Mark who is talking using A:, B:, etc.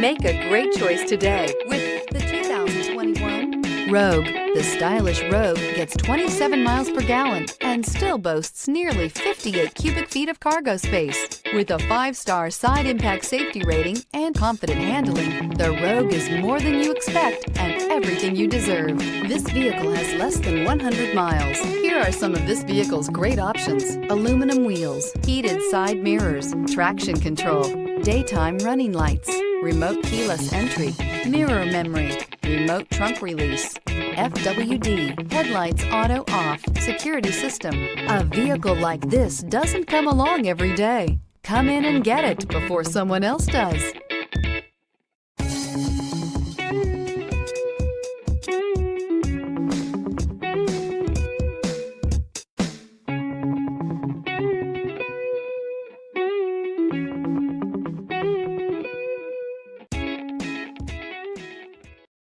A: Make a great choice today with the 2021 Rogue. The stylish Rogue gets 27 miles per gallon and still boasts nearly 58 cubic feet of cargo space. With a 5-star side impact safety rating and confident handling, the Rogue is more than you expect and everything you deserve. This vehicle has less than 100 miles. Here are some of this vehicle's great options: aluminum wheels, heated side mirrors, traction control, daytime running lights, remote keyless entry, mirror memory, remote trunk release, FWD, headlights auto off, security system. A vehicle like this doesn't come along every day. Come in and get it before someone else does.